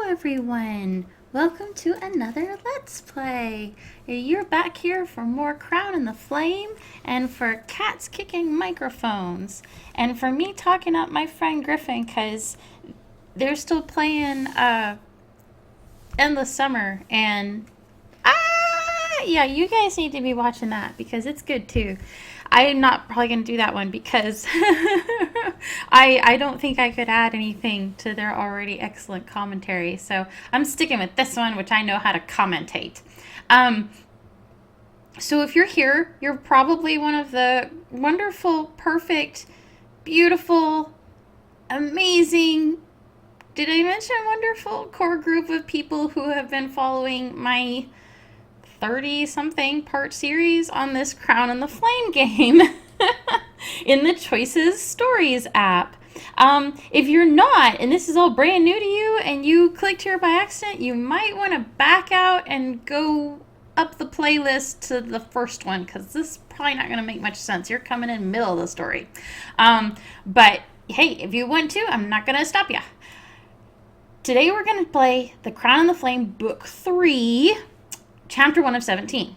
everyone! Welcome to another Let's Play. You're back here for more Crown in the Flame and for cats kicking microphones and for me talking up my friend Griffin because they're still playing Endless Summer and yeah, you guys need to be watching that because it's good too. I'm not probably going to do that one because I don't think I could add anything to their already excellent commentary. So I'm sticking with this one, which I know how to commentate. So if you're here, you're probably one of the wonderful, perfect, beautiful, amazing, did I mention wonderful core group of people who have been following my 30-something part series on this Crown and the Flame game in the Choices Stories app. If you're not, and this is all brand new to you, and you clicked here by accident, you might want to back out and go up the playlist to the first one, because this is probably not going to make much sense. You're coming in the middle of the story. But hey, if you want to, I'm not going to stop you. Today we're going to play The Crown and the Flame Book 3, Chapter 1 of 17.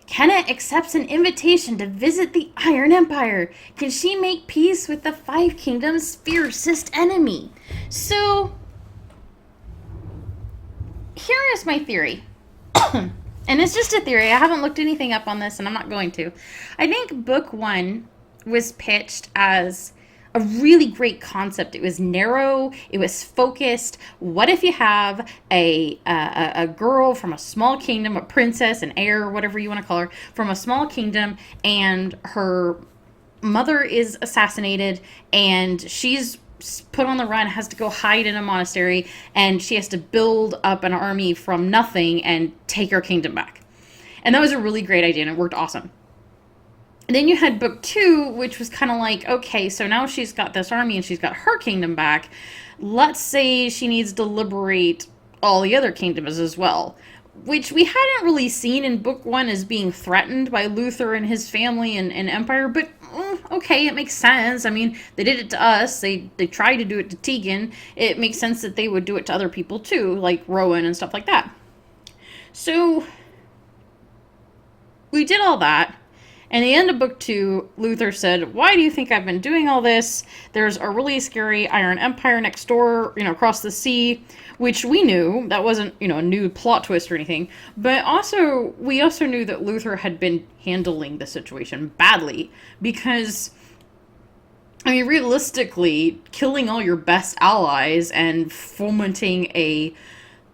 Kenna accepts an invitation to visit the Iron Empire. Can she make peace with the Five Kingdoms' fiercest enemy? So, here is my theory. And it's just a theory. I haven't looked anything up on this, and I'm not going to. I think Book 1 was pitched as a really great concept. It was narrow. It was focused. What if you have a girl from a small kingdom, a princess, an heir, whatever you want to call her, from a small kingdom, and her mother is assassinated, and she's put on the run, has to go hide in a monastery, and she has to build up an army from nothing and take her kingdom back. And that was a really great idea, and it worked awesome. And then you had book 2, which was kind of like, okay, so now she's got this army and she's got her kingdom back. Let's say she needs to liberate all the other kingdoms as well, which we hadn't really seen in book 1 as being threatened by Luther and his family and Empire, but okay, it makes sense. I mean, they did it to us. They tried to do it to Tegan. It makes sense that they would do it to other people too, like Rowan and stuff like that. So we did all that. And at the end of book 2, Luther said, why do you think I've been doing all this? There's a really scary Iron Empire next door, across the sea, which we knew. That wasn't, a new plot twist or anything. But we also knew that Luther had been handling the situation badly. Because, realistically, killing all your best allies and fomenting a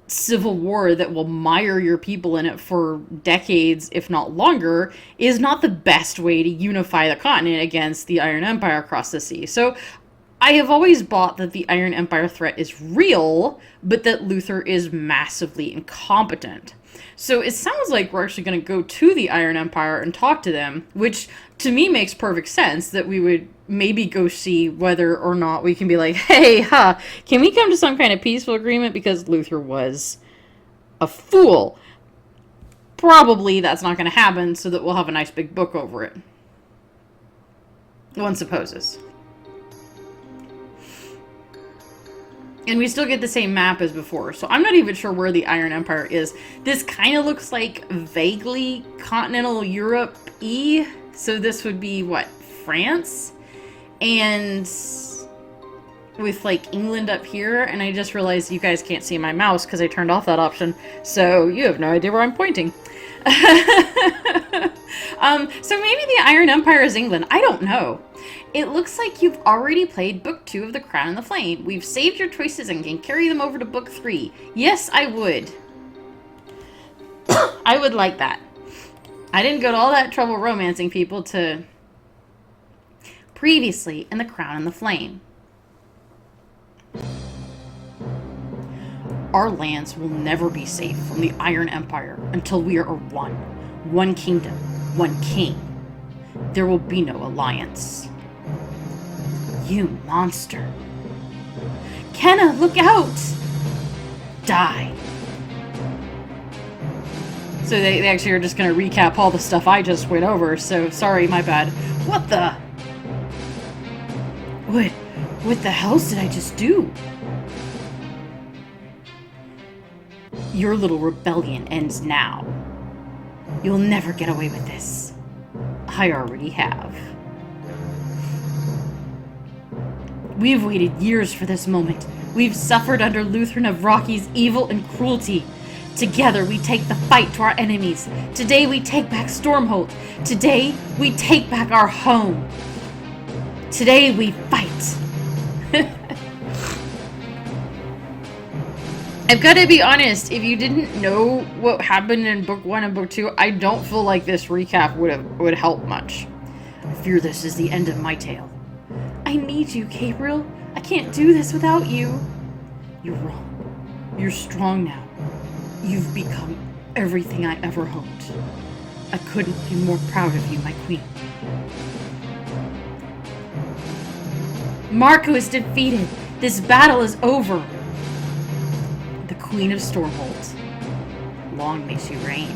civil war that will mire your people in it for decades, if not longer, is not the best way to unify the continent against the Iron Empire across the sea. So I have always bought that the Iron Empire threat is real, but that Luther is massively incompetent. So it sounds like we're actually going to go to the Iron Empire and talk to them, which to me makes perfect sense, that we would maybe go see whether or not we can be like, hey, can we come to some kind of peaceful agreement? Because Luther was a fool. Probably that's not going to happen, so that we'll have a nice big book over it. One supposes. And we still get the same map as before, so I'm not even sure where the Iron Empire is. This kind of looks like vaguely continental Europe-y, so this would be, what, France? And with, England up here, and I just realized you guys can't see my mouse because I turned off that option, so you have no idea where I'm pointing. So maybe the Iron Empire is England. I don't know. It looks like you've already played Book 2 of The Crown and the Flame. We've saved your choices and can carry them over to Book 3. Yes, I would. I would like that. I didn't go to all that trouble romancing people to previously in The Crown and the Flame. Our lands will never be safe from the Iron Empire until we are one. One kingdom, one king. There will be no alliance. You monster. Kenna, look out! Die. So they actually are just going to recap all the stuff I just went over, so sorry, my bad. What the? What the hell did I just do? Your little rebellion ends now. You'll never get away with this. I already have. We've waited years for this moment. We've suffered under Lutheran of Rocky's evil and cruelty. Together we take the fight to our enemies. Today we take back Stormholt. Today we take back our home. Today we fight. I've got to be honest, if you didn't know what happened in book 1 and book 2, I don't feel like this recap would help much. I fear this is the end of my tale. I need you, Gabriel. I can't do this without you. You're wrong. You're strong now. You've become everything I ever hoped. I couldn't be more proud of you, my queen. Marco is defeated. This battle is over. The Queen of Stormholt. Long may she reign.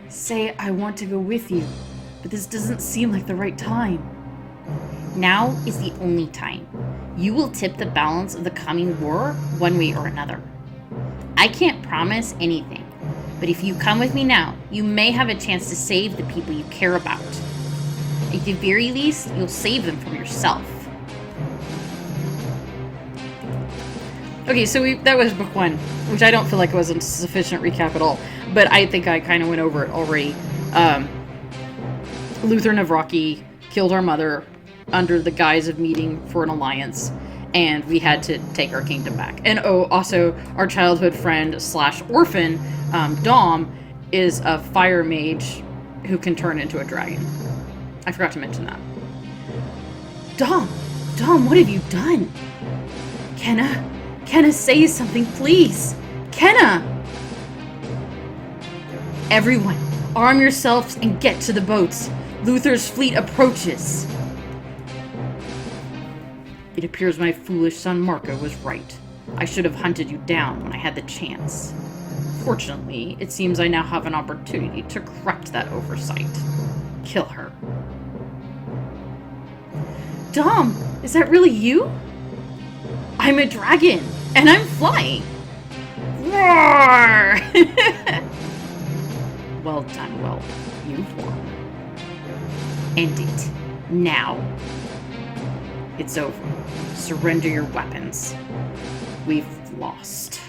Say I want to go with you, but this doesn't seem like the right time. Now is the only time. You will tip the balance of the coming war one way or another. I can't promise anything, but if you come with me now, you may have a chance to save the people you care about. At the very least, you'll save them from yourself. Okay, so that was book 1, which I don't feel like was a sufficient recap at all, but I think I kind of went over it already. Lutheran of Rocky killed our mother under the guise of meeting for an alliance, and we had to take our kingdom back. And also, our childhood friend / orphan, Dom, is a fire mage who can turn into a dragon. I forgot to mention that. Dom, what have you done? Kenna, say something, please. Kenna! Everyone, arm yourselves and get to the boats. Luther's fleet approaches. It appears my foolish son Marco was right. I should have hunted you down when I had the chance. Fortunately, it seems I now have an opportunity to correct that oversight. Kill her. Dom, is that really you? I'm a dragon, and I'm flying. Roar! Well done, Will. You've won. End it. Now. It's over. Surrender your weapons. We've lost.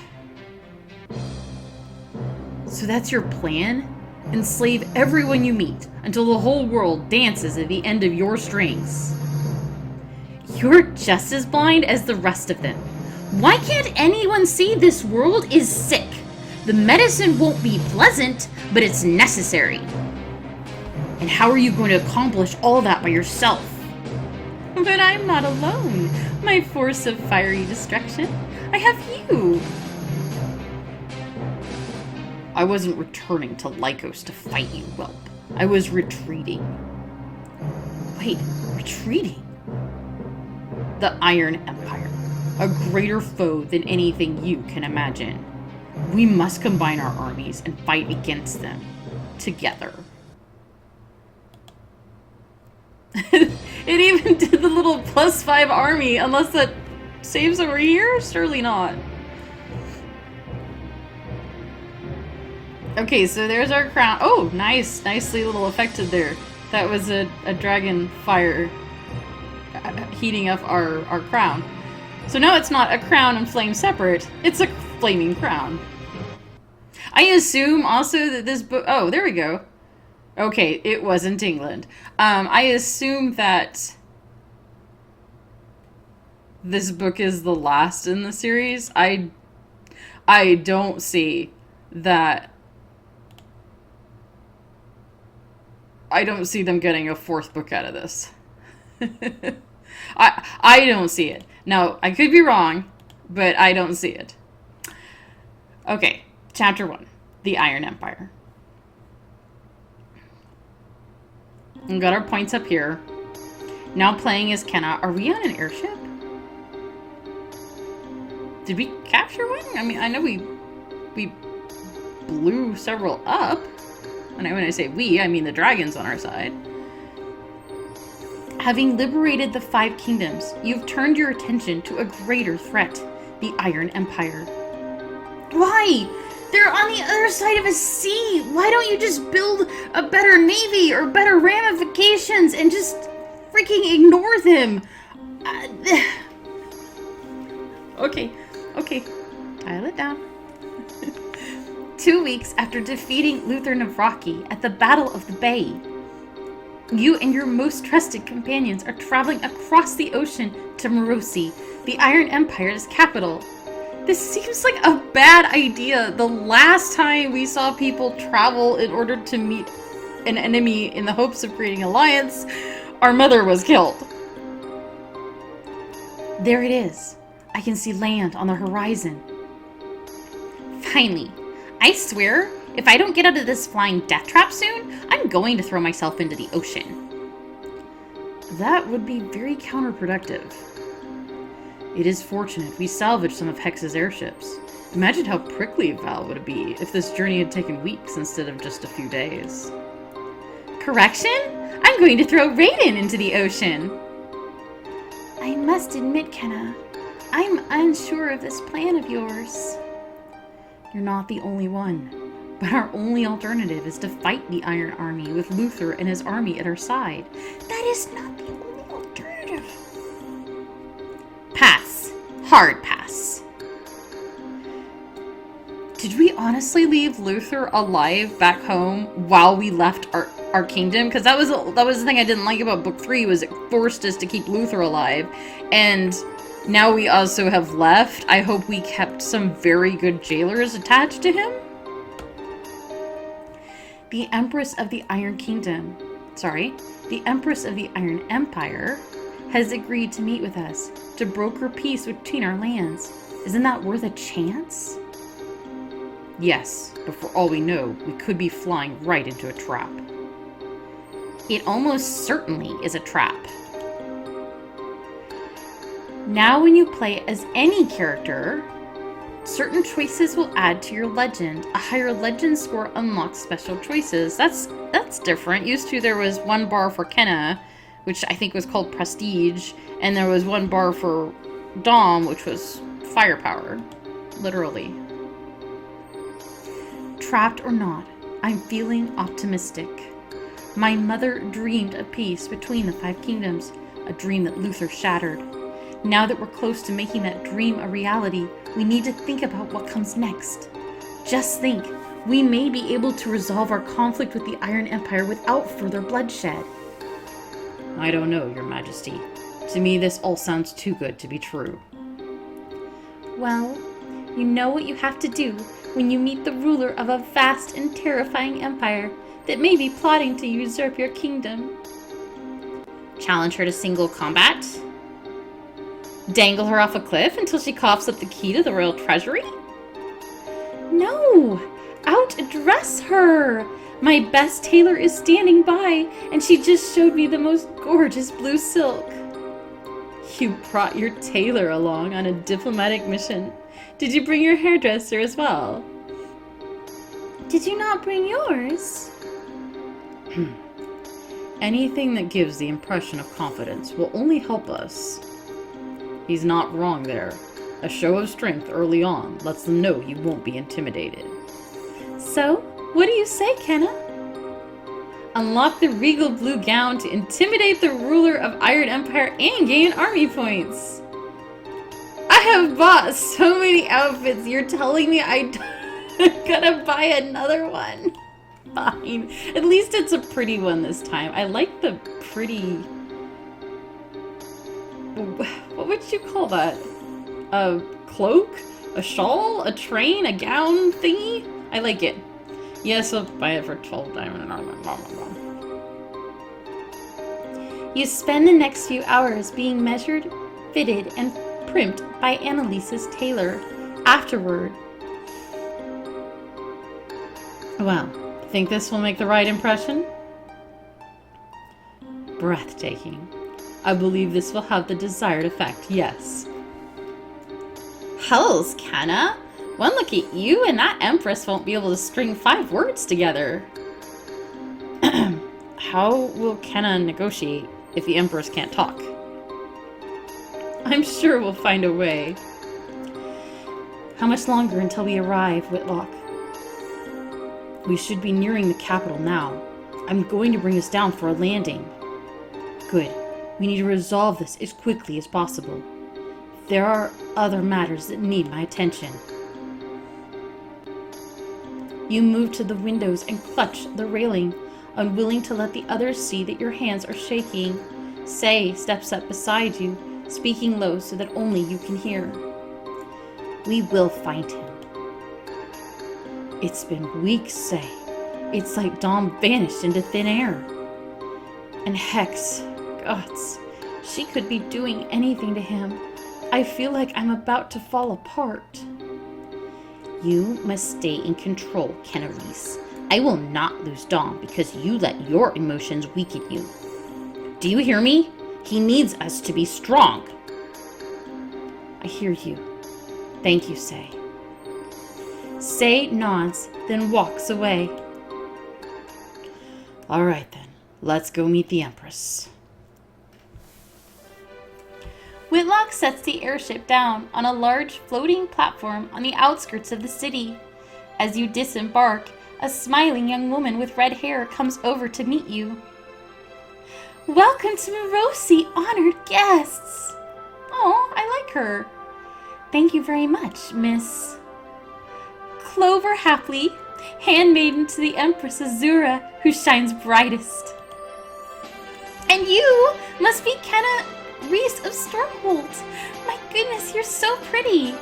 So that's your plan? Enslave everyone you meet until the whole world dances at the end of your strings. You're just as blind as the rest of them. Why can't anyone see this world is sick? The medicine won't be pleasant, but it's necessary. And how are you going to accomplish all that by yourself? But I'm not alone, my force of fiery destruction. I have you. I wasn't returning to Lycos to fight you, whelp. I was retreating. Wait, retreating? The Iron Empire. A greater foe than anything you can imagine. We must combine our armies and fight against them. Together. It even did the little +5 army, unless that saves over here? Surely not. Okay, so there's our crown. Oh, nice. Nicely little affected there. That was a dragon fire heating up our crown. So now it's not a crown and flame separate. It's a flaming crown. I assume also that this book... Oh, there we go. Okay, it wasn't England. I assume that this book is the last in the series. I don't see that. I don't see them getting a 4th book out of this. I don't see it. Now, I could be wrong, but I don't see it. Okay, chapter 1, The Iron Empire. We got our points up here. Now playing as Kenna. Are we on an airship? Did we capture one? I mean, I know we blew several up. And when I say we, I mean the dragons on our side. Having liberated the 5 kingdoms, you've turned your attention to a greater threat. the Iron Empire. Why? They're on the other side of a sea. Why don't you just build a better navy or better ramifications and just freaking ignore them? Okay. Dial it down. 2 weeks after defeating Luther Navraki at the Battle of the Bay, you and your most trusted companions are traveling across the ocean to Morosi, the Iron Empire's capital. This seems like a bad idea. The last time we saw people travel in order to meet an enemy in the hopes of creating alliance, our mother was killed. There it is. I can see land on the horizon. Finally. I swear, if I don't get out of this flying death trap soon, I'm going to throw myself into the ocean. That would be very counterproductive. It is fortunate we salvaged some of Hex's airships. Imagine how prickly Val would be if this journey had taken weeks instead of just a few days. Correction? I'm going to throw Raiden into the ocean. I must admit, Kenna, I'm unsure of this plan of yours. You're not the only one, but our only alternative is to fight the Iron Army with Luther and his army at our side. That is not the only alternative. Pass. Hard pass. Did we honestly leave Luther alive back home while we left our kingdom? Because that was the thing I didn't like about book 3, was it forced us to keep Luther alive. And now we also have left. I hope we kept some very good jailers attached to him. The Empress of the Iron Empire has agreed to meet with us to broker peace between our lands. Isn't that worth a chance? Yes, but for all we know, we could be flying right into a trap. It almost certainly is a trap. Now when you play as any character, certain choices will add to your legend. A higher legend score unlocks special choices. That's different. Used to there was 1 bar for Kenna, which I think was called Prestige, and there was 1 bar for Dom, which was Firepower. Literally. Trapped or not, I'm feeling optimistic. My mother dreamed of peace between the 5 kingdoms, a dream that Luther shattered. Now that we're close to making that dream a reality, we need to think about what comes next. Just think, we may be able to resolve our conflict with the Iron Empire without further bloodshed. I don't know, Your Majesty. To me, this all sounds too good to be true. Well, you know what you have to do when you meet the ruler of a vast and terrifying empire that may be plotting to usurp your kingdom. Challenge her to single combat? Dangle her off a cliff until she coughs up the key to the royal treasury? No! Outdress her! My best tailor is standing by, and she just showed me the most gorgeous blue silk. You brought your tailor along on a diplomatic mission. Did you bring your hairdresser as well? Did you not bring yours? Anything that gives the impression of confidence will only help us. He's not wrong there. A show of strength early on lets them know you won't be intimidated. So, what do you say, Kenna? Unlock the regal blue gown to intimidate the ruler of Iron Empire and gain army points. I have bought so many outfits, you're telling me I gotta buy another one? Fine. At least it's a pretty one this time. I like the pretty... What would you call that? A cloak? A shawl? A train? A gown thingy? I like it. Yes, I'll buy it for 12 diamond. You spend the next few hours being measured, fitted, and primped by Annalise's tailor. Afterward... Well, think this will make the right impression? Breathtaking. I believe this will have the desired effect, yes. Hells, Kenna! One look at you and that Empress won't be able to string 5 words together. How will Kenna negotiate if the Empress can't talk? I'm sure we'll find a way. How much longer until we arrive, Whitlock? We should be nearing the capital now. I'm going to bring us down for a landing. Good. We need to resolve this as quickly as possible. There are other matters that need my attention. You move to the windows and clutch the railing, unwilling to let the others see that your hands are shaking. Say steps up beside you, speaking low so that only you can hear. We will find him. It's been weeks, Say. It's like Dom vanished into thin air. And Hex, gods, she could be doing anything to him. I feel like I'm about to fall apart. You must stay in control, Canaris. I will not lose Dom because you let your emotions weaken you. Do you hear me? He needs us to be strong. I hear you. Thank you, Say. Say nods, then walks away. All right, then. Let's go meet the Empress. Whitlock sets the airship down on a large floating platform on the outskirts of the city. As you disembark, a smiling young woman with red hair comes over to meet you. Welcome to Morosi, honored guests! Oh, I like her. Thank you very much, Miss Clover Hapley, handmaiden to the Empress Azura, who shines brightest. And you must be Kenna Reese of Stormholt. My goodness, you're so pretty.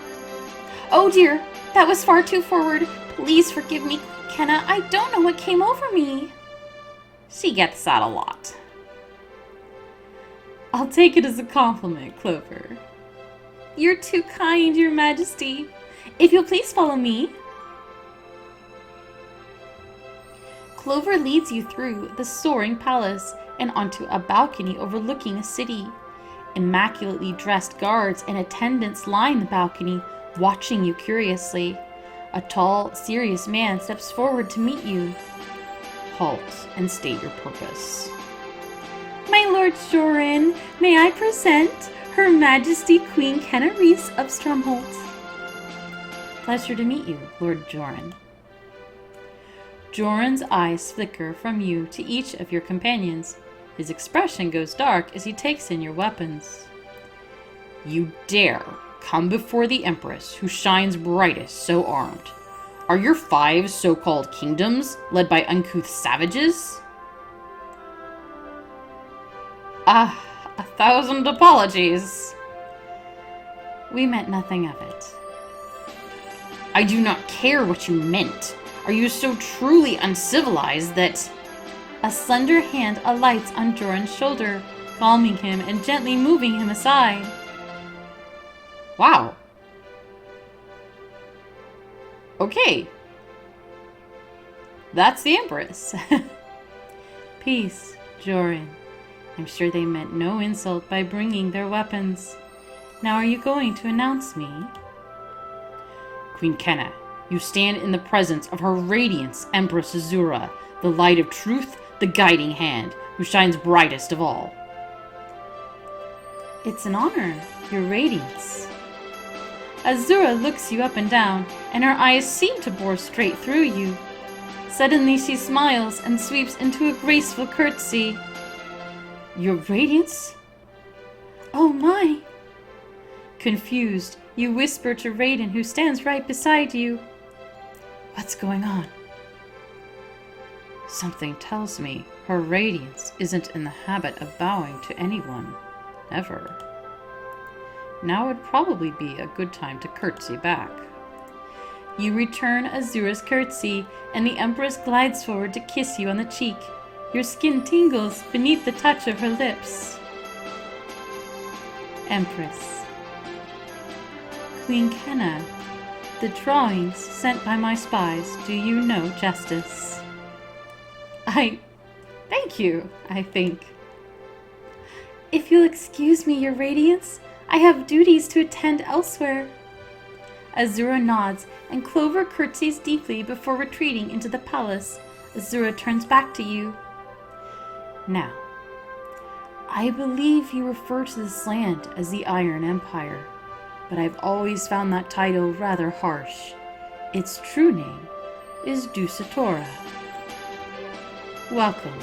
Oh dear, that was far too forward. Please forgive me, Kenna. I don't know what came over me. She gets that a lot. I'll take it as a compliment, Clover. You're too kind, Your Majesty. If you'll please follow me. Clover leads you through the soaring palace and onto a balcony overlooking a city. Immaculately dressed guards and attendants line the balcony, watching you curiously. A tall, serious man steps forward to meet you. Halt and state your purpose. My Lord Joran, may I present Her Majesty Queen Canaris of Stromholt. Pleasure to meet you, Lord Joran. Joran's eyes flicker from you to each of your companions. His expression goes dark as he takes in your weapons. You dare come before the Empress, who shines brightest, so armed. Are your 5 so-called kingdoms led by uncouth savages? 1,000 apologies. We meant nothing of it. I do not care what you meant. Are you so truly uncivilized that... A slender hand alights on Joran's shoulder, calming him and gently moving him aside. Wow. Okay. That's the Empress. Peace, Joran. I'm sure they meant no insult by bringing their weapons. Now are you going to announce me? Queen Kenna, you stand in the presence of Her Radiance, Empress Azura, the light of truth, the guiding hand, who shines brightest of all. It's an honor, Your Radiance. Azura looks you up and down, and her eyes seem to bore straight through you. Suddenly she smiles and sweeps into a graceful curtsy. Your Radiance? Oh my! Confused, you whisper to Raiden, who stands right beside you. What's going on? Something tells me Her Radiance isn't in the habit of bowing to anyone. Ever. Now would probably be a good time to curtsy back. You return Azura's curtsy, and the Empress glides forward to kiss you on the cheek. Your skin tingles beneath the touch of her lips. Empress. Queen Kenna, the drawings sent by my spies do you no justice. Thank you, I think. If you'll excuse me, Your Radiance, I have duties to attend elsewhere. Azura nods, and Clover curtsies deeply before retreating into the palace. Azura turns back to you. Now, I believe you refer to this land as the Iron Empire. but I've always found that title rather harsh. Its true name is Dusatora. Welcome,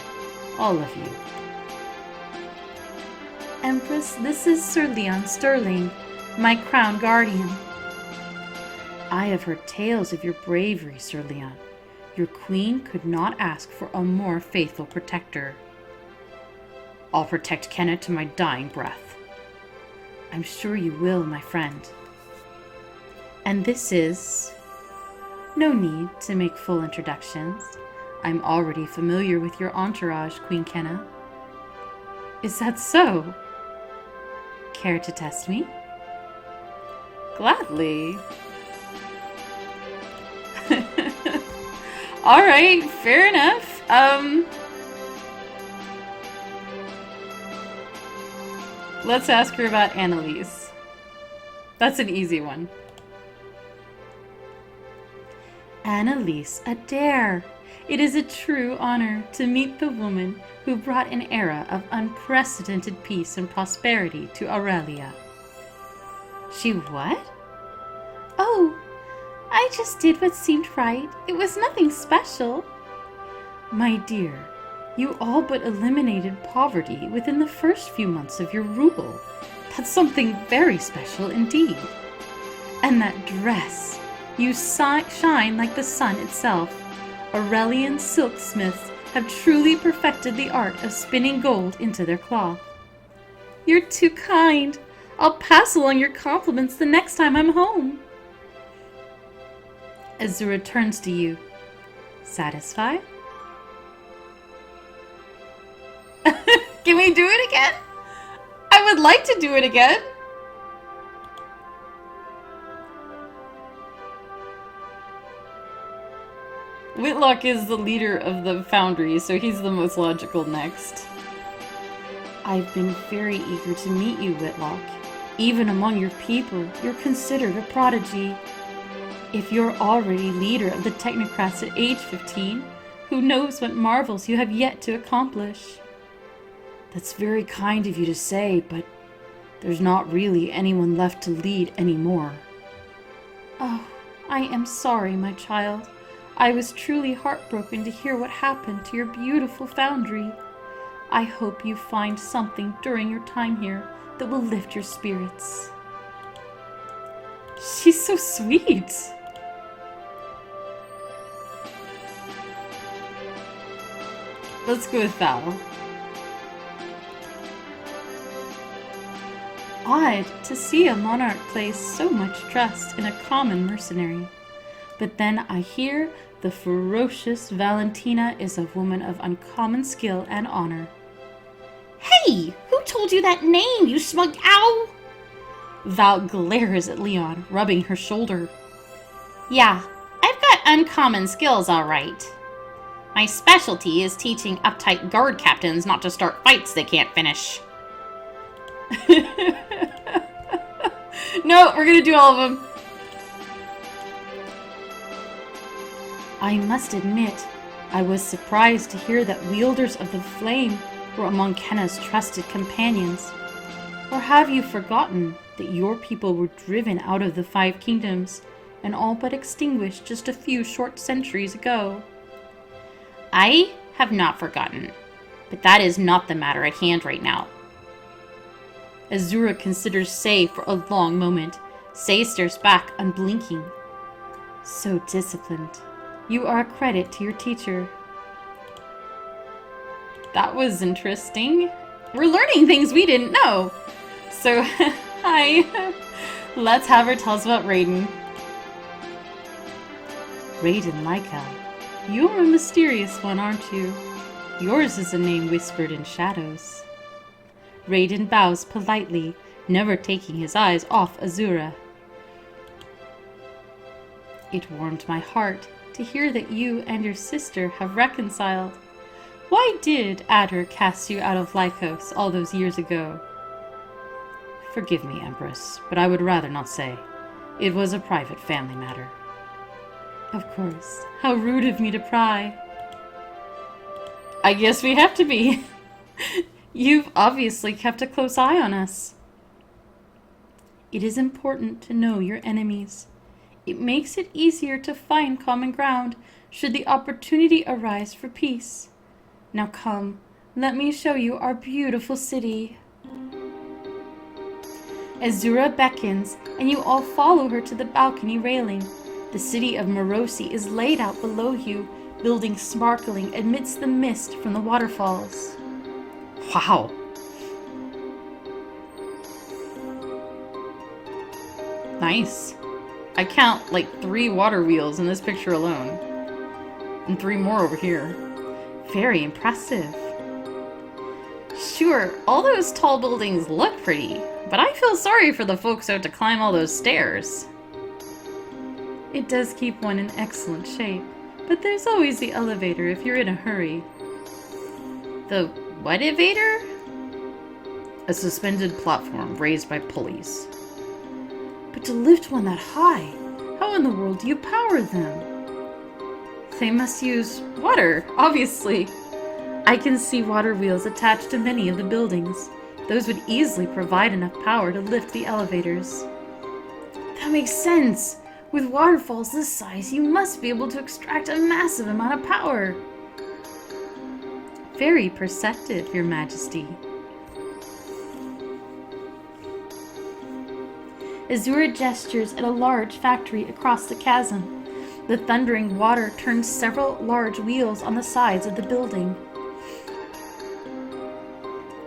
all of you. Empress, this is Sir Leon Sterling, my crown guardian. I have heard tales of your bravery, Sir Leon. Your queen could not ask for a more faithful protector. I'll protect Kenna to my dying breath. I'm sure you will, my friend. And this is... No need to make full introductions. I'm already familiar with your entourage, Queen Kenna. Is that so? Care to test me? Gladly. Alright, fair enough. Let's ask her about Annalise. That's an easy one. Annalise Adair. It is a true honor to meet the woman who brought an era of unprecedented peace and prosperity to Aurelia. She what? Oh, I just did what seemed right. It was nothing special. My dear, you all but eliminated poverty within the first few months of your rule. That's something very special indeed. And that dress, you shine like the sun itself. Aurelian silksmiths have truly perfected the art of spinning gold into their cloth. You're too kind. I'll pass along your compliments the next time I'm home. Azura turns to you. Satisfied? Can we do it again? I would like to do it again. Whitlock is the leader of the Foundry, so he's the most logical next. I've been very eager to meet you, Whitlock. Even among your people, you're considered a prodigy. If you're already leader of the technocrats at age 15, who knows what marvels you have yet to accomplish? That's very kind of you to say, but there's not really anyone left to lead anymore. Oh, I am sorry, my child. I was truly heartbroken to hear what happened to your beautiful Foundry. I hope you find something during your time here that will lift your spirits. She's so sweet. Let's go with Val. Odd to see a monarch place so much trust in a common mercenary. But then I hear the ferocious Valentina is a woman of uncommon skill and honor. Hey! Who told you that name, you smug owl? Val glares at Leon, rubbing her shoulder. Yeah, I've got uncommon skills, all right. My specialty is teaching uptight guard captains not to start fights they can't finish. No, we're gonna do all of them. I must admit, I was surprised to hear that wielders of the flame were among Kenna's trusted companions. Or have you forgotten that your people were driven out of the Five Kingdoms and all but extinguished just a few short centuries ago? I have not forgotten, but that is not the matter at hand right now. Azura considers Sei for a long moment. Sei stares back, unblinking. So disciplined. You are a credit to your teacher. That was interesting. We're learning things we didn't know. So, hi. Let's have her tell us about Raiden. Raiden Lykel. You're a mysterious one, aren't you? Yours is a name whispered in shadows. Raiden bows politely, never taking his eyes off Azura. It warmed my heart to hear that you and your sister have reconciled. Why did Adder cast you out of Lycos all those years ago? Forgive me, Empress, but I would rather not say. It was a private family matter. Of course. How rude of me to pry. I guess we have to be. You've obviously kept a close eye on us. It is important to know your enemies. It makes it easier to find common ground should the opportunity arise for peace. Now come, let me show you our beautiful city. Azura beckons, and you all follow her to the balcony railing. The city of Morosi is laid out below you, buildings sparkling amidst the mist from the waterfalls. Wow! Nice. I count like 3 water wheels in this picture alone. And 3 more over here. Very impressive. Sure, all those tall buildings look pretty, but I feel sorry for the folks out to climb all those stairs. It does keep one in excellent shape, but there's always the elevator if you're in a hurry. The what elevator? A suspended platform raised by pulleys. But to lift one that high, how in the world do you power them? They must use water, obviously. I can see water wheels attached to many of the buildings. Those would easily provide enough power to lift the elevators. That makes sense. With waterfalls this size, you must be able to extract a massive amount of power. Very perceptive, Your Majesty. Azura gestures at a large factory across the chasm. The thundering water turns several large wheels on the sides of the building.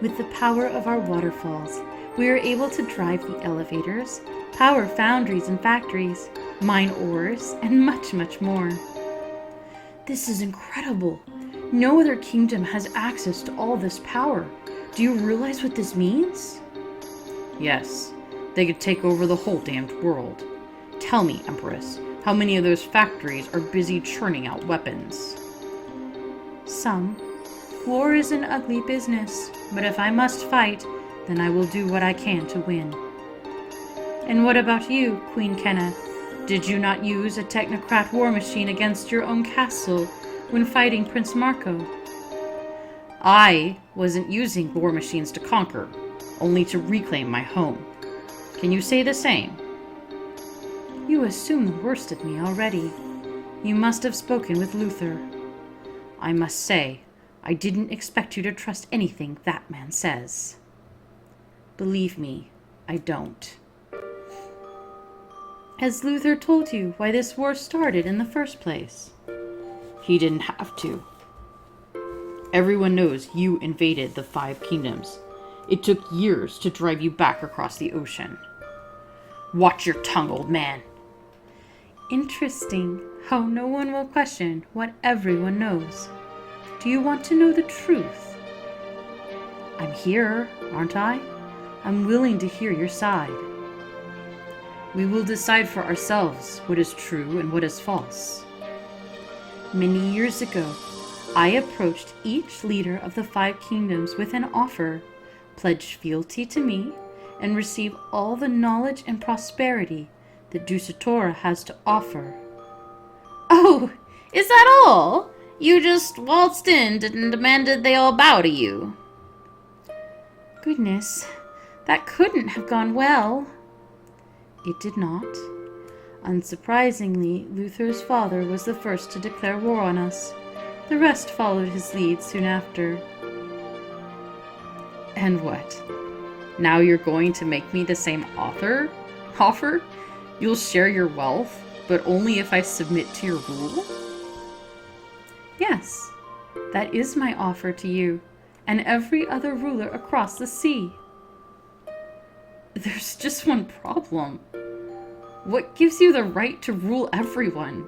With the power of our waterfalls, we are able to drive the elevators, power foundries and factories, mine ores, and much, much more. This is incredible. No other kingdom has access to all this power. Do you realize what this means? Yes. They could take over the whole damned world. Tell me, Empress, how many of those factories are busy churning out weapons? Some. War is an ugly business, but if I must fight, then I will do what I can to win. And what about you, Queen Kenna? Did you not use a technocrat war machine against your own castle when fighting Prince Marco? I wasn't using war machines to conquer, only to reclaim my home. Can you say the same? You assume the worst of me already. You must have spoken with Luther. I must say, I didn't expect you to trust anything that man says. Believe me, I don't. Has Luther told you why this war started in the first place? He didn't have to. Everyone knows you invaded the 5 kingdoms. It took years to drive you back across the ocean. Watch your tongue, old man. Interesting how no one will question what everyone knows. Do you want to know the truth? I'm here, aren't I? I'm willing to hear your side. We will decide for ourselves what is true and what is false. Many years ago, I approached each leader of the 5 kingdoms with an offer. Pledge fealty to me and receive all the knowledge and prosperity that Dusatora has to offer. Oh, is that all? You just waltzed in and demanded they all bow to you. Goodness, that couldn't have gone well. It did not. Unsurprisingly, Luther's father was the first to declare war on us. The rest followed his lead soon after. And what? Now you're going to make me the same offer? You'll share your wealth, but only if I submit to your rule? Yes, that is my offer to you, and every other ruler across the sea. There's just one problem. What gives you the right to rule everyone?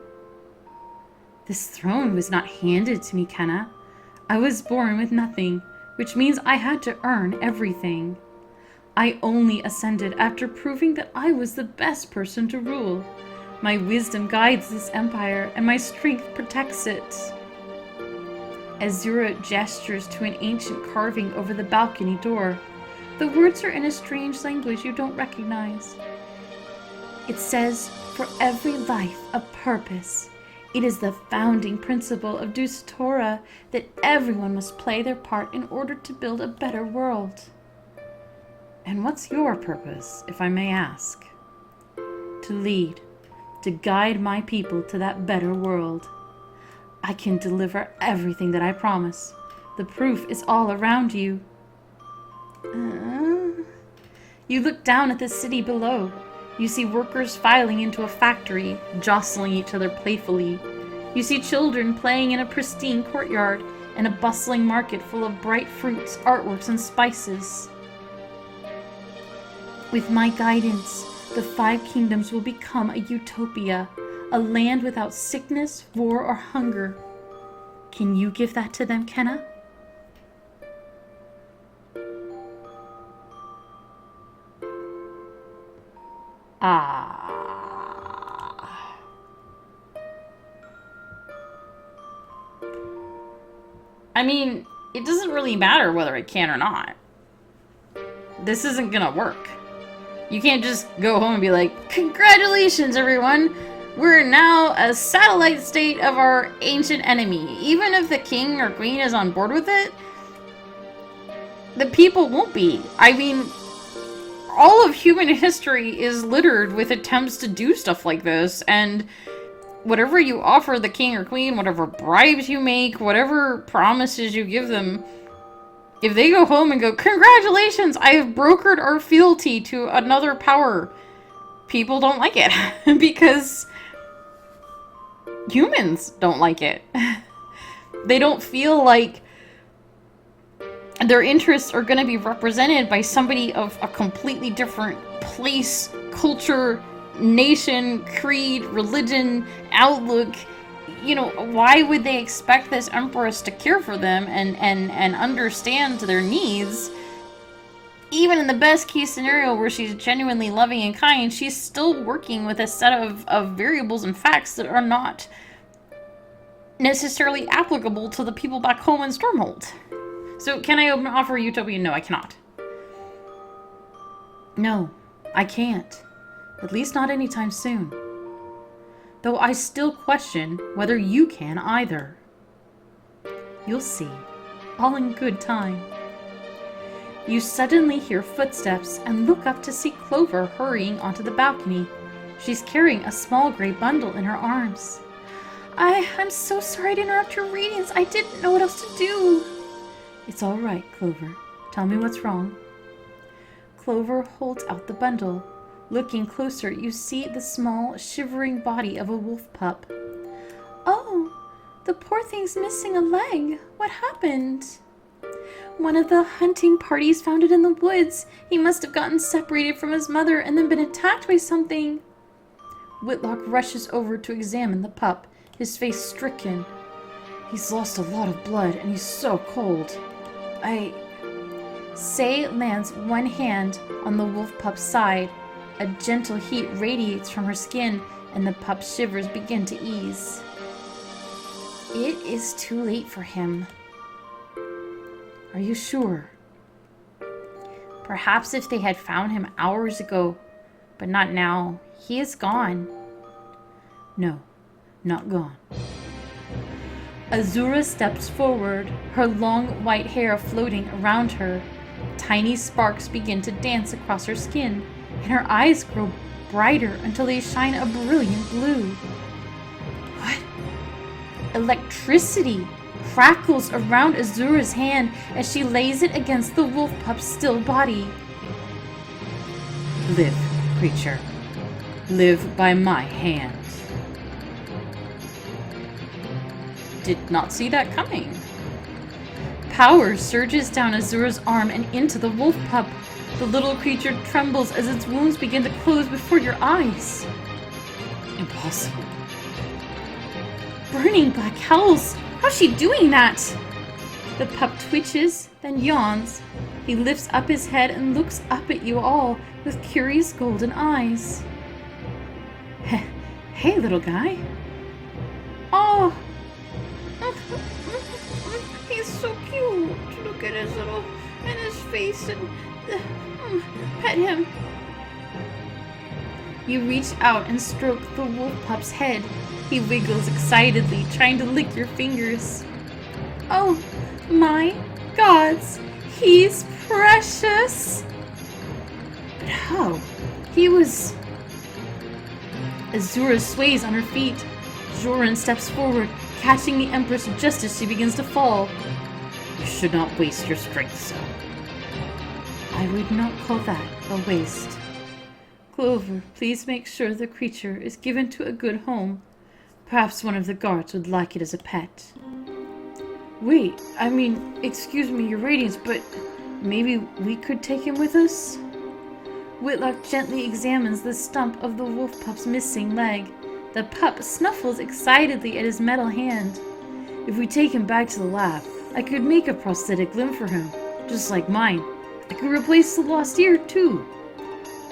This throne was not handed to me, Kenna. I was born with nothing, which means I had to earn everything. I only ascended after proving that I was the best person to rule. My wisdom guides this empire, and my strength protects it. Azura gestures to an ancient carving over the balcony door. The words are in a strange language you don't recognize. It says, "For every life a purpose." It is the founding principle of Dusatora that everyone must play their part in order to build a better world. And what's your purpose, if I may ask? To lead, to guide my people to that better world. I can deliver everything that I promise. The proof is all around you. You look down at the city below. You see workers filing into a factory, jostling each other playfully. You see children playing in a pristine courtyard and a bustling market full of bright fruits, artworks, and spices. With my guidance, the 5 kingdoms will become a utopia, a land without sickness, war, or hunger. Can you give that to them, Kenna? I mean, it doesn't really matter whether I can or not. This isn't gonna work. You can't just go home and be like, congratulations, everyone! We're now a satellite state of our ancient enemy. Even if the king or queen is on board with it, the people won't be. I mean, all of human history is littered with attempts to do stuff like this, and whatever you offer the king or queen, whatever bribes you make, whatever promises you give them, if they go home and go, congratulations, I have brokered our fealty to another power, people don't like it. Because humans don't like it. They don't feel like their interests are going to be represented by somebody of a completely different place, culture, nation, creed, religion, outlook. You know, why would they expect this empress to care for them and understand their needs? Even in the best case scenario where she's genuinely loving and kind, she's still working with a set of variables and facts that are not necessarily applicable to the people back home in Stormhold. So, can I offer a utopia? No, I cannot. No, I can't. At least not anytime soon. Though I still question whether you can either. You'll see. All in good time. You suddenly hear footsteps and look up to see Clover hurrying onto the balcony. She's carrying a small gray bundle in her arms. I'm so sorry to interrupt your readings. I didn't know what else to do. It's all right, Clover. Tell me what's wrong. Clover holds out the bundle. Looking closer, you see the small, shivering body of a wolf pup. Oh, the poor thing's missing a leg. What happened? One of the hunting parties found it in the woods. He must have gotten separated from his mother and then been attacked by something. Whitlock rushes over to examine the pup, his face stricken. He's lost a lot of blood and he's so cold. Say lands one hand on the wolf pup's side. A gentle heat radiates from her skin, and the pup's shivers begin to ease. It is too late for him. Are you sure? Perhaps if they had found him hours ago, but not now. He is gone. No, not gone. Azura steps forward, her long white hair floating around her. Tiny sparks begin to dance across her skin, and her eyes grow brighter until they shine a brilliant blue. What? Electricity crackles around Azura's hand as she lays it against the wolf pup's still body. Live, creature. Live by my hand. Did not see that coming. Power surges down Azura's arm and into the wolf pup. The little creature trembles as its wounds begin to close before your eyes. Impossible. Burning black hells! How's she doing that? The pup twitches, then yawns. He lifts up his head and looks up at you all with curious golden eyes. Hey, little guy. Oh! He's so cute. Look at his little, and his face, and pet him. You reach out and stroke the wolf pup's head. He wiggles excitedly, trying to lick your fingers. Oh my gods, he's precious. But how? He was... Azura sways on her feet. Joran steps forward, catching the Empress just as she begins to fall. You should not waste your strength so. I would not call that a waste. Clover, please make sure the creature is given to a good home. Perhaps one of the guards would like it as a pet. Wait, excuse me, your radiance, but maybe we could take him with us? Whitlock gently examines the stump of the wolf pup's missing leg. The pup snuffles excitedly at his metal hand. If we take him back to the lab, I could make a prosthetic limb for him, just like mine. I could replace the lost ear, too.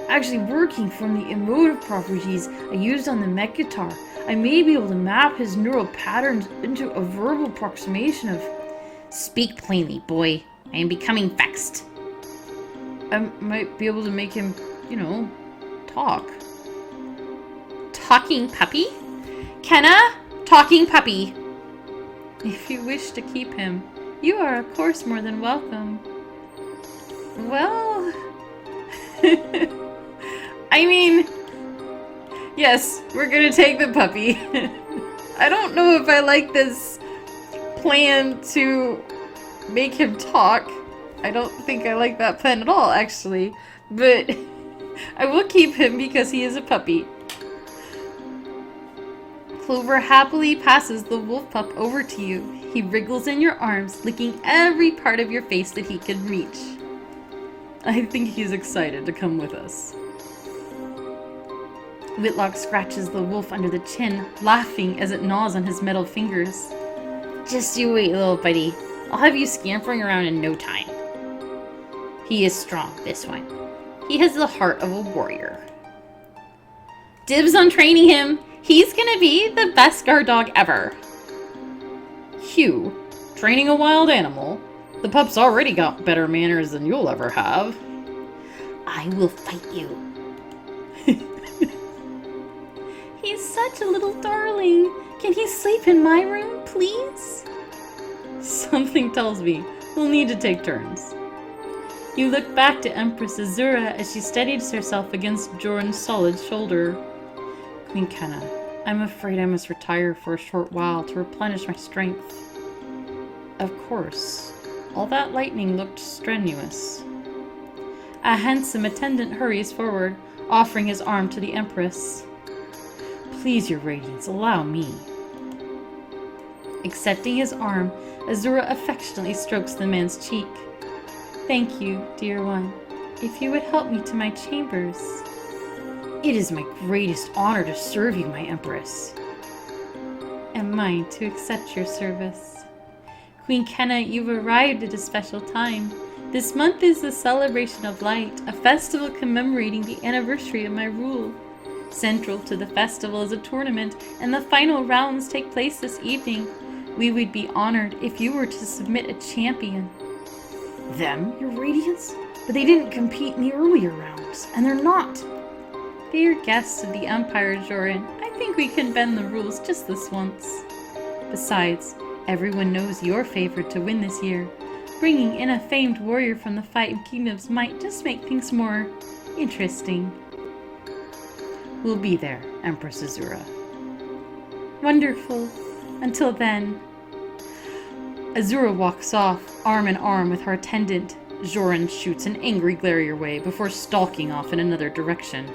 Actually, working from the emotive properties I used on the mech guitar, I may be able to map his neural patterns into a verbal approximation of... Speak plainly, boy. I am becoming vexed. I might be able to make him, talk. Talking puppy? Kenna? Talking puppy. If you wish to keep him, you are of course more than welcome. Well... yes, we're gonna take the puppy. I don't know if I like this plan to make him talk. I don't think I like that plan at all, actually. But I will keep him because he is a puppy. Clover happily passes the wolf pup over to you. He wriggles in your arms, licking every part of your face that he can reach. I think he's excited to come with us. Whitlock scratches the wolf under the chin, laughing as it gnaws on his metal fingers. Just you wait, little buddy. I'll have you scampering around in no time. He is strong, this one. He has the heart of a warrior. Dibs on training him. He's gonna be the best guard dog ever. Hugh, training a wild animal? The pup's already got better manners than you'll ever have. I will fight you. He's such a little darling. Can he sleep in my room, please? Something tells me we'll need to take turns. You look back to Empress Azura as she steadies herself against Joran's solid shoulder. Queen Kenna, I'm afraid I must retire for a short while to replenish my strength. Of course. All that lightning looked strenuous. A handsome attendant hurries forward, offering his arm to the Empress. Please, your radiance, allow me. Accepting his arm, Azura affectionately strokes the man's cheek. Thank you, dear one. If you would help me to my chambers. It is my greatest honor to serve you, my Empress. And mine to accept your service. Queen Kenna, you've arrived at a special time. This month is the celebration of light, a festival commemorating the anniversary of my rule. Central to the festival is a tournament, and the final rounds take place this evening. We would be honored if you were to submit a champion. Them, your radiance? But they didn't compete in the earlier rounds, and they're not. They are guests of the Empire, Joran. I think we can bend the rules just this once. Besides, everyone knows you're favored to win this year. Bringing in a famed warrior from the Fighting Kingdoms might just make things more interesting. We'll be there, Empress Azura. Wonderful. Until then. Azura walks off, arm in arm with her attendant. Joran shoots an angry glare your way before stalking off in another direction.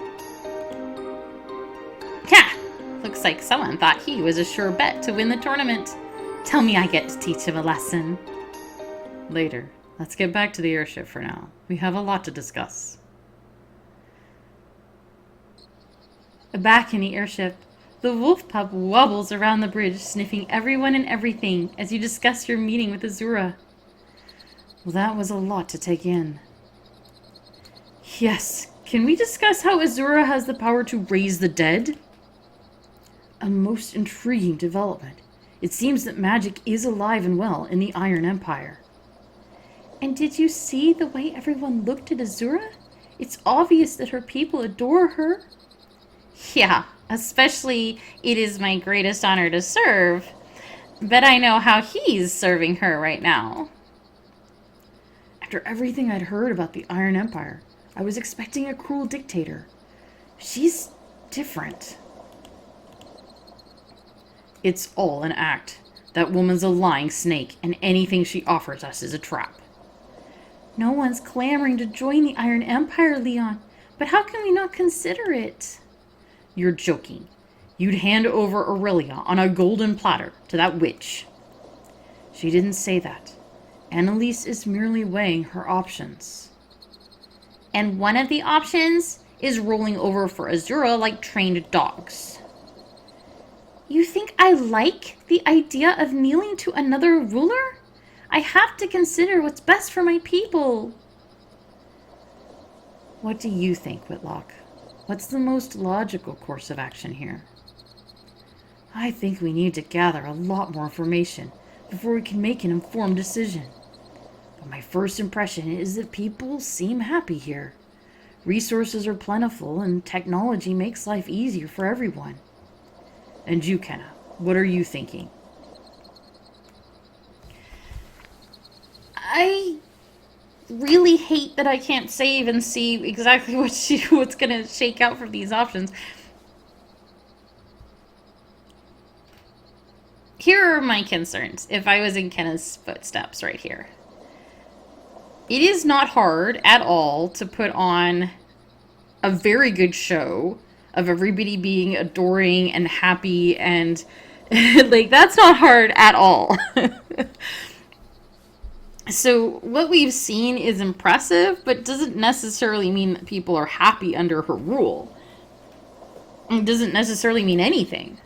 Ha! Looks like someone thought he was a sure bet to win the tournament. Tell me I get to teach him a lesson. Later. Let's get back to the airship for now. We have a lot to discuss. Back in the airship, the wolf pup wobbles around the bridge, sniffing everyone and everything as you discuss your meeting with Azura. Well, that was a lot to take in. Yes, can we discuss how Azura has the power to raise the dead? A most intriguing development. It seems that magic is alive and well in the Iron Empire. And did you see the way everyone looked at Azura? It's obvious that her people adore her. Yeah, especially it is my greatest honor to serve. Bet I know how he's serving her right now. After everything I'd heard about the Iron Empire, I was expecting a cruel dictator. She's different. It's all an act. That woman's a lying snake, and anything she offers us is a trap. No one's clamoring to join the Iron Empire, Leon. But how can we not consider it? You're joking. You'd hand over Aurelia on a golden platter to that witch. She didn't say that. Annalise is merely weighing her options. And one of the options is rolling over for Azura like trained dogs. You think I like the idea of kneeling to another ruler? I have to consider what's best for my people. What do you think, Whitlock? What's the most logical course of action here? I think we need to gather a lot more information before we can make an informed decision. But my first impression is that people seem happy here. Resources are plentiful and technology makes life easier for everyone. And you, Kenna, what are you thinking? I really hate that I can't save and see exactly what's going to shake out from these options. Here are my concerns if I was in Kenna's footsteps right here. It is not hard at all to put on a very good show of everybody being adoring and happy and like that's not hard at all. So what we've seen is impressive, but doesn't necessarily mean that people are happy under her rule. It doesn't necessarily mean anything.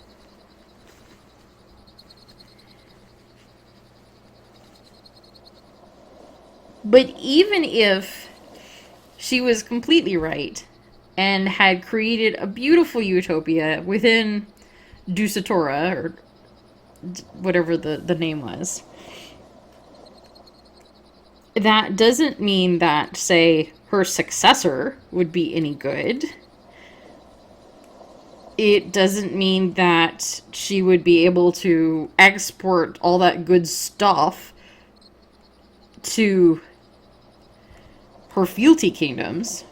But even if she was completely right and had created a beautiful utopia within Dusatora, or whatever the name was, that doesn't mean that, say, her successor would be any good. It doesn't mean that she would be able to export all that good stuff to her fealty kingdoms.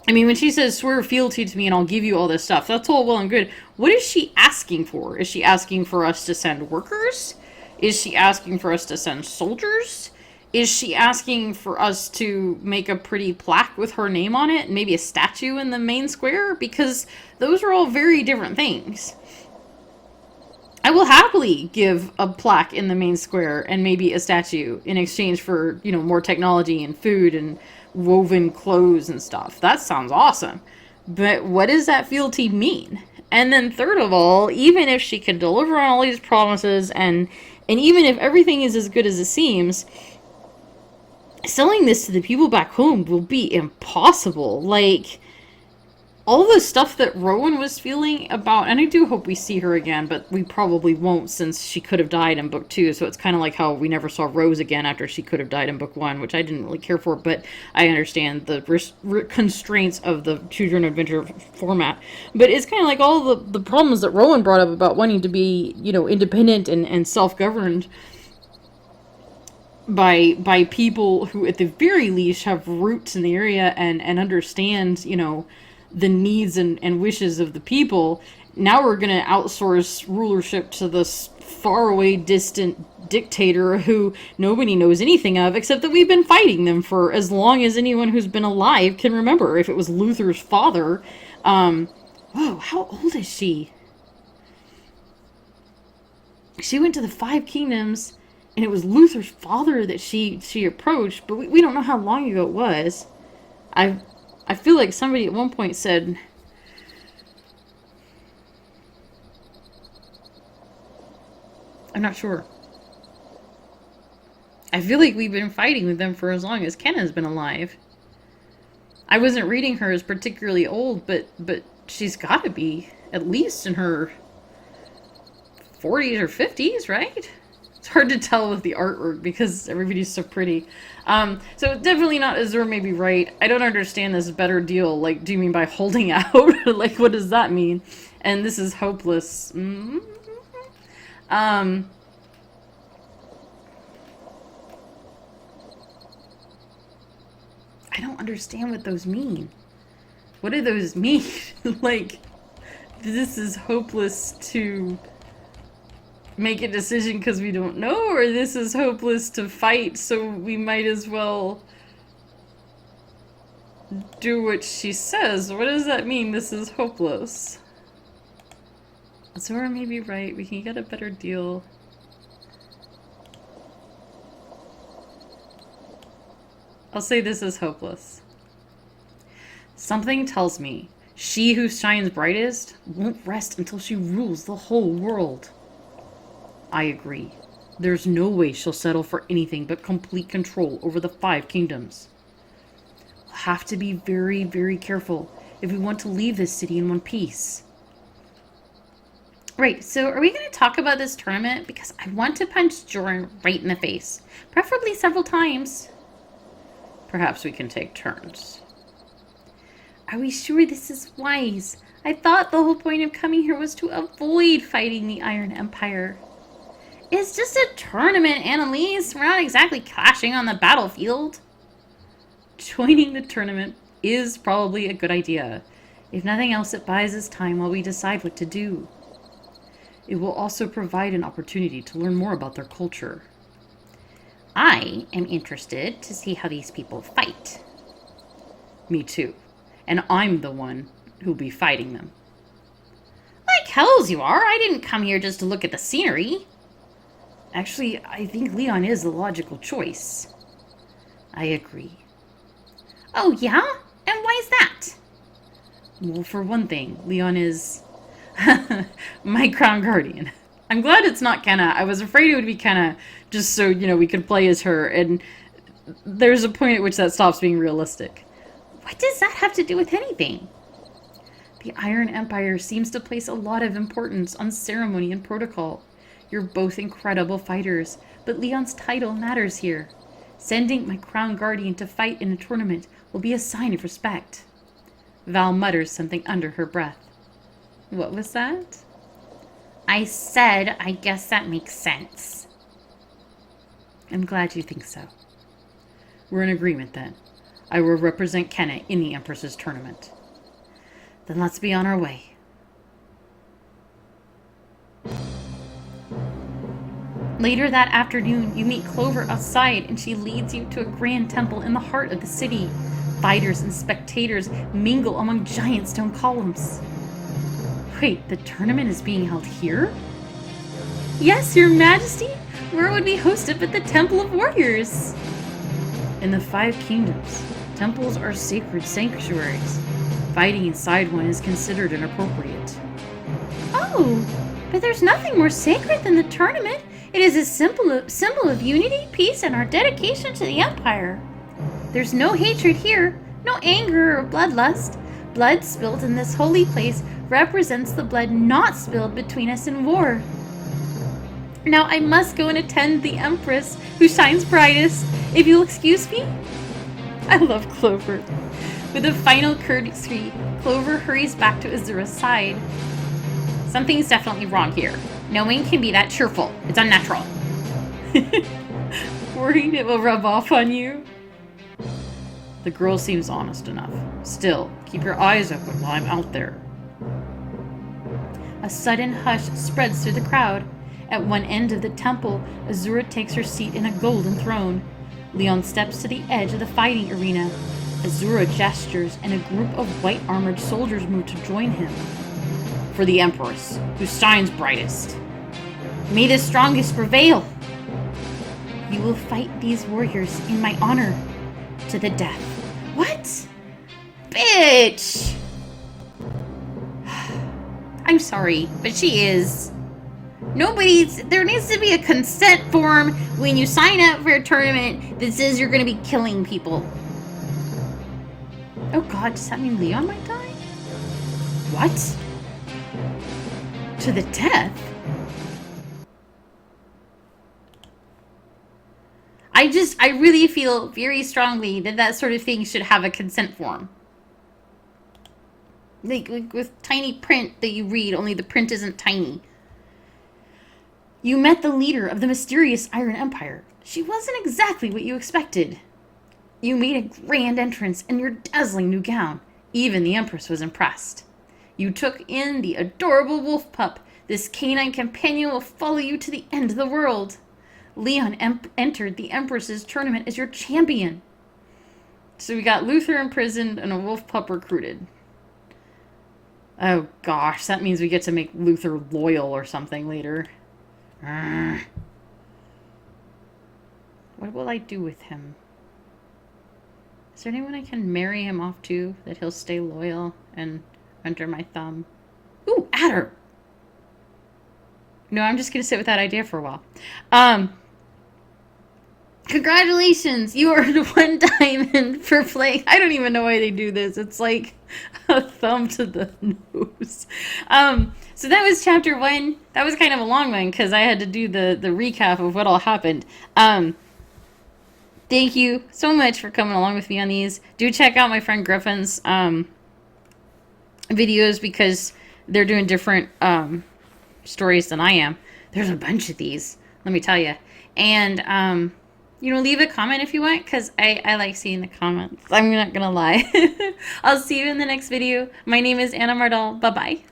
I mean, when she says, swear fealty to me and I'll give you all this stuff, that's all well and good. What is she asking for? Is she asking for us to send workers? Is she asking for us to send soldiers? Is she asking for us to make a pretty plaque with her name on it and maybe a statue in the main square? Because those are all very different things. I will happily give a plaque in the main square and maybe a statue in exchange for, more technology and food and woven clothes and stuff. That sounds awesome. But what does that fealty mean? And then third of all, even if she can deliver on all these promises and even if everything is as good as it seems, selling this to the people back home will be impossible. Like, all the stuff that Rowan was feeling about, and I do hope we see her again, but we probably won't since she could have died in book 2, so it's kind of like how we never saw Rose again after she could have died in book 1, which I didn't really care for, but I understand the constraints of the Choose Your Own Adventure format. But it's kind of like all the problems that Rowan brought up about wanting to be, independent and self-governed by people who at the very least have roots in the area and understand, the needs and wishes of the people. Now we're going to outsource rulership to this faraway, distant dictator who nobody knows anything of, except that we've been fighting them for as long as anyone who's been alive can remember. If it was Luther's father, whoa, how old is she? She went to the 5 Kingdoms, and it was Luther's father that she approached, but we don't know how long ago it was. I feel like somebody at one point said, I'm not sure. I feel like we've been fighting with them for as long as Kenna's been alive. I wasn't reading her as particularly old, but she's got to be at least in her 40s or 50s, right? It's hard to tell with the artwork because everybody's so pretty. So definitely not Azura may be right. I don't understand this better deal. Like, do you mean by holding out? Like, what does that mean? And this is hopeless. I don't understand what those mean. What do those mean? Like, this is hopeless to make a decision because we don't know, or this is hopeless to fight, so we might as well do what she says. What does that mean, this is hopeless? Zora may be right. We can get a better deal. I'll say this is hopeless. Something tells me she who shines brightest won't rest until she rules the whole world. I agree. There's no way she'll settle for anything but complete control over the 5 kingdoms. We'll have to be very, very careful if we want to leave this city in one piece. Right, so are we going to talk about this tournament? Because I want to punch Joran right in the face. Preferably several times. Perhaps we can take turns. Are we sure this is wise? I thought the whole point of coming here was to avoid fighting the Iron Empire. It's just a tournament, Annalise. We're not exactly clashing on the battlefield. Joining the tournament is probably a good idea. If nothing else, it buys us time while we decide what to do. It will also provide an opportunity to learn more about their culture. I am interested to see how these people fight. Me too. And I'm the one who'll be fighting them. Like hells you are. I didn't come here just to look at the scenery. Actually, I think Leon is the logical choice. I agree. Oh, yeah? And why is that? Well, for one thing, Leon is my crown guardian. I'm glad it's not Kenna. I was afraid it would be Kenna just so, we could play as her. And there's a point at which that stops being realistic. What does that have to do with anything? The Iron Empire seems to place a lot of importance on ceremony and protocol. You're both incredible fighters, but Leon's title matters here. Sending my crown guardian to fight in a tournament will be a sign of respect. Val mutters something under her breath. What was that? I said, I guess that makes sense. I'm glad you think so. We're in agreement then. I will represent Kenna in the Empress's tournament. Then let's be on our way. Later that afternoon, you meet Clover outside and she leads you to a grand temple in the heart of the city. Fighters and spectators mingle among giant stone columns. Wait, the tournament is being held here? Yes, Your Majesty! Where it would be hosted but the Temple of Warriors? In the 5 kingdoms, temples are sacred sanctuaries. Fighting inside one is considered inappropriate. Oh, but there's nothing more sacred than the tournament. It is a symbol of unity, peace, and our dedication to the Empire. There's no hatred here, no anger or bloodlust. Blood spilled in this holy place represents the blood not spilled between us in war. Now I must go and attend the Empress, who shines brightest, if you'll excuse me. I love Clover. With a final courtesy, Clover hurries back to Azura's side. Something's definitely wrong here. No one can be that cheerful. It's unnatural. Worried it will rub off on you? The girl seems honest enough. Still, keep your eyes open while I'm out there. A sudden hush spreads through the crowd. At one end of the temple, Azura takes her seat in a golden throne. Leon steps to the edge of the fighting arena. Azura gestures, and a group of white-armored soldiers move to join him. For the Empress, who shines brightest. May the strongest prevail! You will fight these warriors in my honor, to the death. What? Bitch! I'm sorry, but she is. There needs to be a consent form when you sign up for a tournament that says you're going to be killing people. Oh god, does that mean Leon might die? What? To the death? I really feel very strongly that sort of thing should have a consent form. Like with tiny print that you read, only the print isn't tiny. You met the leader of the mysterious Iron Empire. She wasn't exactly what you expected. You made a grand entrance in your dazzling new gown. Even the Empress was impressed. You took in the adorable wolf pup. This canine companion will follow you to the end of the world. Leon entered the Empress's tournament as your champion. So we got Luther imprisoned and a wolf pup recruited. Oh gosh, that means we get to make Luther loyal or something later. What will I do with him? Is there anyone I can marry him off to that he'll stay loyal and under my thumb? Ooh, Adder! No, I'm just going to sit with that idea for a while. Congratulations! You earned 1 diamond for playing. I don't even know why they do this. It's like a thumb to the nose. So that was chapter 1. That was kind of a long one because I had to do the recap of what all happened. Thank you so much for coming along with me on these. Do check out my friend Griffin's videos because they're doing different stories than I am. There's a bunch of these, let me tell you. And, leave a comment if you want because I like seeing the comments. I'm not going to lie. I'll see you in the next video. My name is Anna Mardal. Bye-bye.